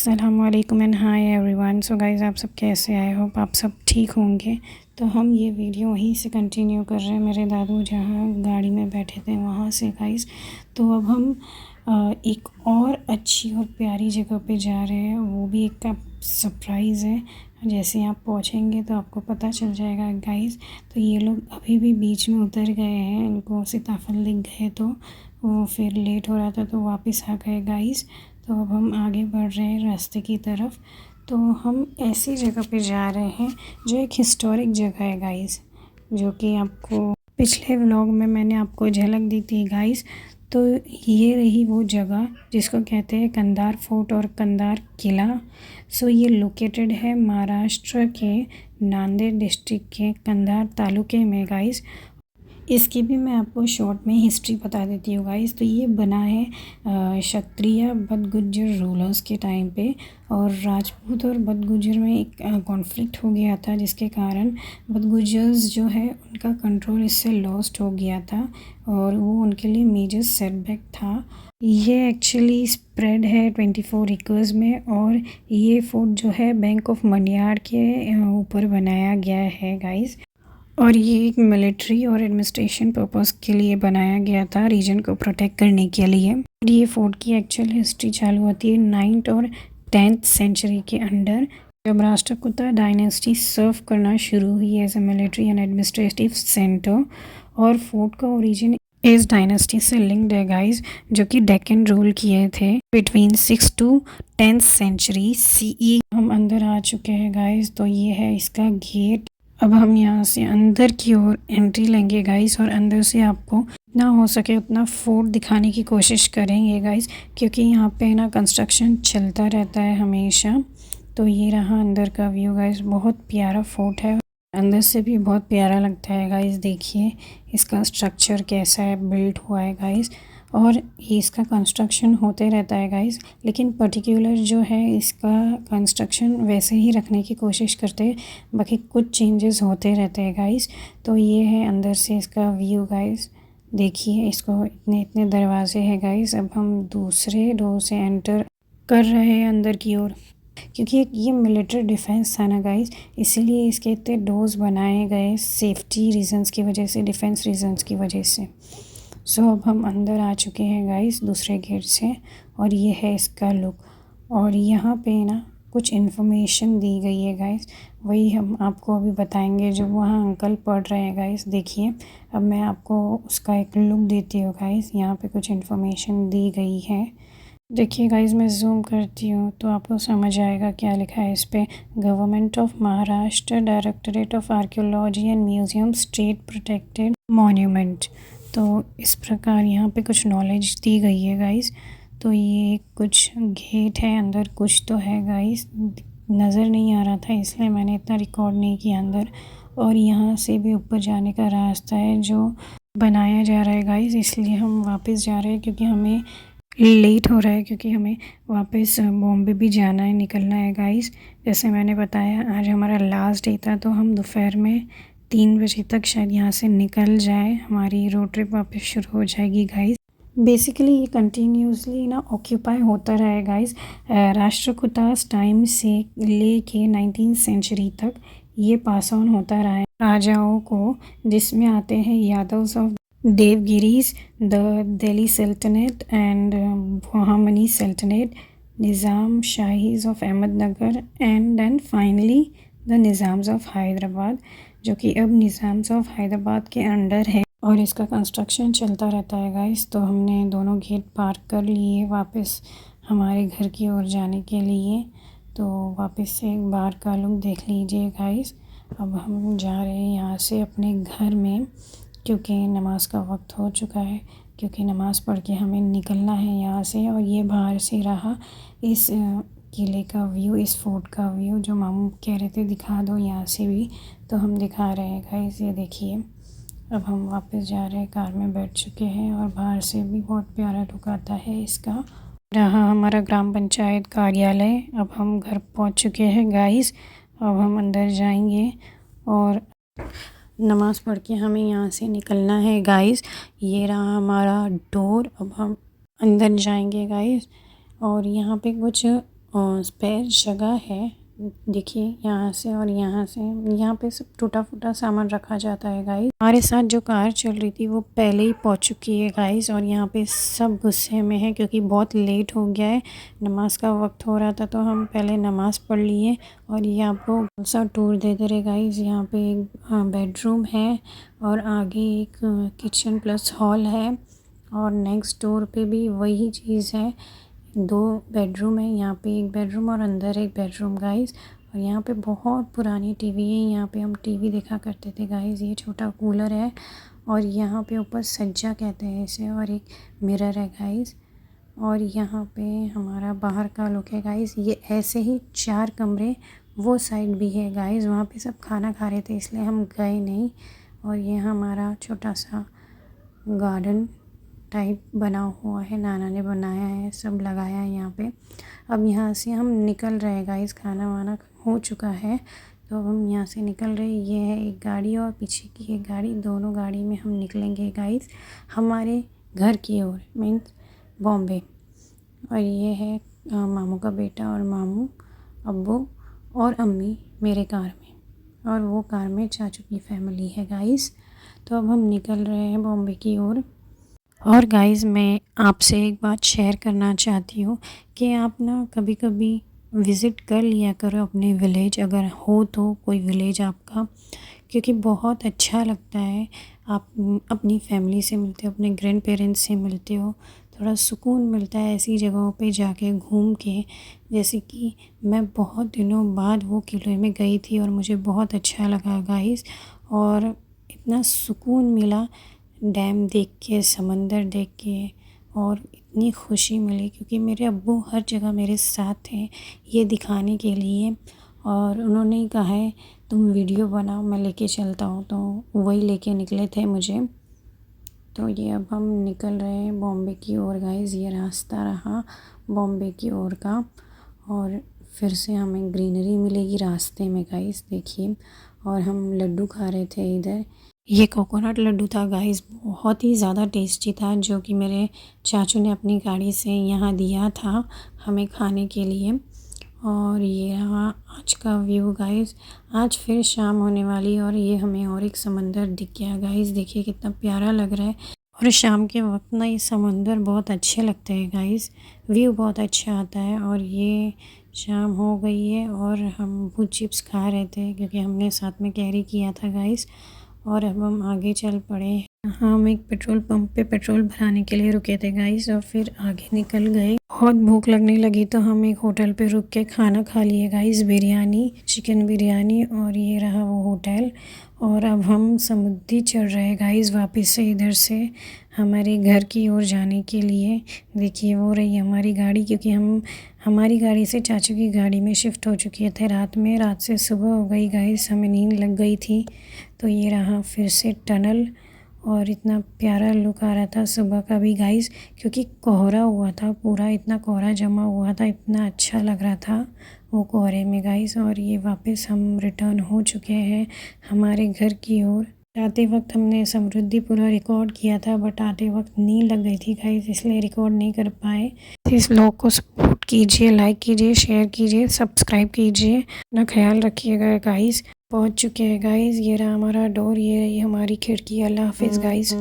अस्सलामुअलैकुम and hi everyone. So guys, आप सब कैसे आए हो? आप सब ठीक होंगे। तो हम ये वीडियो वहीं से कंटिन्यू कर रहे हैं, मेरे दादू जहाँ गाड़ी में बैठे थे वहाँ से गाइज़। तो अब हम एक और अच्छी और प्यारी जगह पे जा रहे हैं, वो भी एक सरप्राइज़ है। जैसे आप पहुँचेंगे तो आपको पता चल जाएगा गाइज़। तो ये लोग अभी भी बीच में उतर गए हैं, इनको सीताफल दिख गए तो वो फिर लेट हो रहा था तो वापस आ गए गाइज़। तो अब हम आगे बढ़ रहे हैं रास्ते की तरफ। तो हम ऐसी जगह पे जा रहे हैं जो एक हिस्टोरिक जगह है गाइस, जो कि आपको पिछले व्लॉग में मैंने आपको झलक दी थी गाइस। तो ये रही वो जगह जिसको कहते हैं कंधार फोर्ट और कंधार किला। सो ये लोकेटेड है महाराष्ट्र के नांदेड़ डिस्ट्रिक्ट के कंधार तालुके में गाइस। इसकी भी मैं आपको शॉर्ट में हिस्ट्री बता देती हूँ गाइस। तो ये बना है क्षत्रिय बदगुज्जर रूलर्स के टाइम पे, और राजपूत और बदगुज्जर में एक कॉन्फ्लिक्ट हो गया था, जिसके कारण बदगुज्जर्स जो है उनका कंट्रोल इससे लॉस्ट हो गया था और वो उनके लिए मेजर सेटबैक था। ये एक्चुअली स्प्रेड है 24 एकर्स में, और ये फोर्ट जो है बैंक ऑफ मनियार के ऊपर बनाया गया है गाइस। और ये एक मिलिट्री और एडमिनिस्ट्रेशन पर्पस के लिए बनाया गया था, रीजन को प्रोटेक्ट करने के लिए। और ये फोर्ट की एक्चुअल हिस्ट्री चालू होती है 9th और 10th सेंचुरी के अंडर, जब राष्ट्रकूटा डायनेस्टी सर्व करना शुरू हुई as a military and administrative centre. और फोर्ट का ओरिजिन इस डायनेस्टी से लिंक्ड है गाइस, जो कि डेक्कन रूल किए थे between 6th to 10th century CE। हम अंदर आ चुके हैं गाइस। तो ये है इसका गेट। अब हम यहाँ से अंदर की ओर एंट्री लेंगे गाइस, और अंदर से आपको जितना हो सके उतना फोर्ट दिखाने की कोशिश करेंगे गाइस, क्योंकि यहाँ पे ना कंस्ट्रक्शन चलता रहता है हमेशा। तो ये रहा अंदर का व्यू गाइस, बहुत प्यारा फोर्ट है, अंदर से भी बहुत प्यारा लगता है गाइस। देखिए इसका स्ट्रक्चर कैसा है, बिल्ड हुआ है गाइस, और ये इसका कंस्ट्रक्शन होते रहता है गाइस। लेकिन पर्टिकुलर जो है इसका कंस्ट्रक्शन वैसे ही रखने की कोशिश करते हैं, बाकी कुछ चेंजेस होते रहते हैं गाइस। तो ये है अंदर से इसका व्यू गाइस। देखिए इसको, इतने इतने दरवाजे हैं गाइस। अब हम दूसरे डोर से एंटर कर रहे हैं अंदर की ओर, क्योंकि ये मिलिट्री डिफेंस था ना गाइस, इसीलिए इसके इतने डोर्स बनाए गए, सेफ्टी रीजंस की वजह से, डिफेंस रीजंस की वजह से। सो अब हम अंदर आ चुके हैं गाइस दूसरे गेट से, और ये है इसका लुक। और यहाँ पे ना कुछ इन्फॉर्मेशन दी गई है गाइस, वही हम आपको अभी बताएंगे जो वहाँ अंकल पढ़ रहे हैं गाइस। देखिए अब मैं आपको उसका एक लुक देती हूँ गाइस। यहाँ पे कुछ इन्फॉर्मेशन दी गई है। देखिए गाइस, मैं जूम करती हूँ तो आपको समझ आएगा क्या लिखा है इस पे। Government of Maharashtra, directorate of archaeology and museum, state protected monument. तो इस प्रकार यहाँ पे कुछ नॉलेज दी गई है गाइस। तो ये कुछ गेट है, अंदर कुछ तो है गाइस, नज़र नहीं आ रहा था इसलिए मैंने इतना रिकॉर्ड नहीं किया अंदर। और यहाँ से भी ऊपर जाने का रास्ता है जो बनाया जा रहा है गाइस, इसलिए हम वापस जा रहे हैं क्योंकि हमें लेट हो रहा है, क्योंकि हमें वापस बॉम्बे भी जाना है, निकलना है गाइस। जैसे मैंने बताया आज हमारा लास्ट डे था, तो हम दोपहर में 3 बजे तक शायद यहाँ से निकल जाए, हमारी रोड ट्रिप वापस शुरू हो जाएगी गाइस। बेसिकली ये कंटिन्यूसली ना ऑक्यूपाई होता रहा है गाइस, राष्ट्रकूटास टाइम से ले के 19th सेंचुरी तक ये पास ऑन होता रहा है राजाओं को, जिसमें आते हैं Yadavs of Devagiris, the Delhi Sultanate and Bahmani Sultanate, Nizam Shahis of Ahmednagar, and then finally the Nizams of Hyderabad, जो कि अब निज़ाम्स ऑफ हैदराबाद के अंडर है। और इसका कंस्ट्रक्शन चलता रहता है गाइस। तो हमने दोनों गेट पार कर लिए वापस हमारे घर की ओर जाने के लिए। तो वापस से एक बार का लुक देख लीजिए गाइस। अब हम जा रहे हैं यहाँ से अपने घर में, क्योंकि नमाज़ का वक्त हो चुका है, क्योंकि नमाज़ पढ़ के हमें निकलना है यहाँ से। और ये बाहर से रहा इस किले का व्यू, इस फोर्ट का व्यू, जो मामू कह रहे थे दिखा दो यहाँ से भी, तो हम दिखा रहे हैं गाइस। ये देखिए अब हम वापस जा रहे हैं, कार में बैठ चुके हैं, और बाहर से भी बहुत प्यारा लुक आता है इसका। रहा हमारा ग्राम पंचायत कार्यालय। अब हम घर पहुँच चुके हैं गाइस। अब हम अंदर जाएंगे और नमाज़ पढ़ के हमें यहाँ से निकलना है गाइस। ये रहा हमारा डोर। अब हम अंदर जाएंगे गाइस, और यहाँ पे कुछ स्पेयर जगह है। देखिए यहाँ से और यहाँ से, यहाँ पे सब टूटा फूटा सामान रखा जाता है गाइस। हमारे साथ जो कार चल रही थी वो पहले ही पहुँच चुकी है गाइस, और यहाँ पे सब गुस्से में है क्योंकि बहुत लेट हो गया है, नमाज का वक्त हो रहा था, तो हम पहले नमाज़ पढ़ लिए। और ये आपको सा टूर दे दे रहे गाइस। यहाँ पे एक बेडरूम है और आगे एक किचन प्लस हॉल है, और नेक्स्ट डोर पे भी वही चीज़ है। 2 बेडरूम है, यहाँ पे एक बेडरूम और अंदर एक बेडरूम गाइस। और यहाँ पे बहुत पुरानी टीवी है, यहाँ पे हम टीवी देखा करते थे गाइस। ये छोटा कूलर है, और यहाँ पे ऊपर सज्जा कहते हैं इसे, और एक मिरर है गाइस। और यहाँ पे हमारा बाहर का लुक है गाइस। ये ऐसे ही 4 कमरे वो साइड भी है गाइस, वहाँ पे सब खाना खा रहे थे इसलिए हम गए नहीं। और ये हमारा छोटा सा गार्डन टाइप बना हुआ है, नाना ने बनाया है, सब लगाया है यहाँ पे। अब यहाँ से हम निकल रहे हैं गाइस, खाना वाना हो चुका है तो हम यहाँ से निकल रहे। ये है एक गाड़ी और पीछे की एक गाड़ी, दोनों गाड़ी में हम निकलेंगे गाइस हमारे घर की ओर, मीन्स बॉम्बे। और ये है मामू का बेटा और मामू, अब्बू और अम्मी मेरे कार में, और वो कार में चाचू की फैमिली है गाइस। तो अब हम निकल रहे हैं बॉम्बे की ओर। और गाइस मैं आपसे एक बात शेयर करना चाहती हूँ कि आप ना कभी कभी विज़िट कर लिया करो अपने विलेज, अगर हो तो कोई विलेज आपका, क्योंकि बहुत अच्छा लगता है। आप अपनी फैमिली से मिलते हो, अपने ग्रैंड पेरेंट्स से मिलते हो, थोड़ा सुकून मिलता है ऐसी जगहों पे जाके घूम के। जैसे कि मैं बहुत दिनों बाद वो किले में गई थी और मुझे बहुत अच्छा लगा गाइस, और इतना सुकून मिला डैम देख के, समंदर देख के, और इतनी खुशी मिली क्योंकि मेरे अब्बू हर जगह मेरे साथ थे ये दिखाने के लिए। और उन्होंने ही कहा है तुम वीडियो बनाओ, मैं लेके चलता हूँ, तो वही लेके निकले थे मुझे। तो ये अब हम निकल रहे हैं बॉम्बे की ओर गाइस। ये रास्ता रहा बॉम्बे की ओर का, और फिर से हमें ग्रीनरी मिलेगी रास्ते में गाइस, देखिए। और हम लड्डू खा रहे थे इधर, ये कोकोनट लड्डू था गाइस, बहुत ही ज़्यादा टेस्टी था, जो कि मेरे चाचू ने अपनी गाड़ी से यहाँ दिया था हमें खाने के लिए। और ये रहा आज का व्यू गाइस। आज फिर शाम होने वाली, और ये हमें और एक समंदर दिख गया गाइस, देखिए कितना प्यारा लग रहा है। और शाम के वक्त ना ये समंदर बहुत अच्छे लगते हैं गाइस, व्यू बहुत अच्छा आता है। और ये शाम हो गई है और हम भूत चिप्स खा रहे थे क्योंकि हमने साथ में कैरी किया था गाइस। और अब हम आगे चल पड़े। हम एक पेट्रोल पंप पे पेट्रोल भराने के लिए रुके थे गाइस, और फिर आगे निकल गए। बहुत भूख लगने लगी तो हम एक होटल पे रुक के खाना खा लिए गाइस, बिरयानी, चिकन बिरयानी, और ये रहा वो होटल। और अब हम समुद्री चढ़ रहे हैं गाइस वापस से इधर से हमारे घर की ओर जाने के लिए। देखिए वो रही हमारी गाड़ी, क्योंकि हम हमारी गाड़ी से चाचू की गाड़ी में शिफ्ट हो चुके थे रात में। रात से सुबह हो गई गाइस, हमें नींद लग गई थी। तो ये रहा फिर से टनल, और इतना प्यारा लुक आ रहा था सुबह का भी गाइस, क्योंकि कोहरा हुआ था पूरा, इतना कोहरा जमा हुआ था, इतना अच्छा लग रहा था वो कोहरे में गाइस। और ये वापस हम रिटर्न हो चुके हैं हमारे घर की ओर। आते वक्त हमने समृद्धि पूरा रिकॉर्ड किया था, बट आते वक्त नींद लग गई थी गाइस, इसलिए रिकॉर्ड नहीं कर पाए। इस ब्लॉग को सपोर्ट कीजिए, लाइक कीजिए, शेयर कीजिए, सब्सक्राइब कीजिए, अपना ख्याल रखिएगा गाइस। पहुंच चुके हैं गाइस, ये रहा हमारा डोर, ये रही हमारी खिड़की। अल्लाह हाफिज़ गाइस।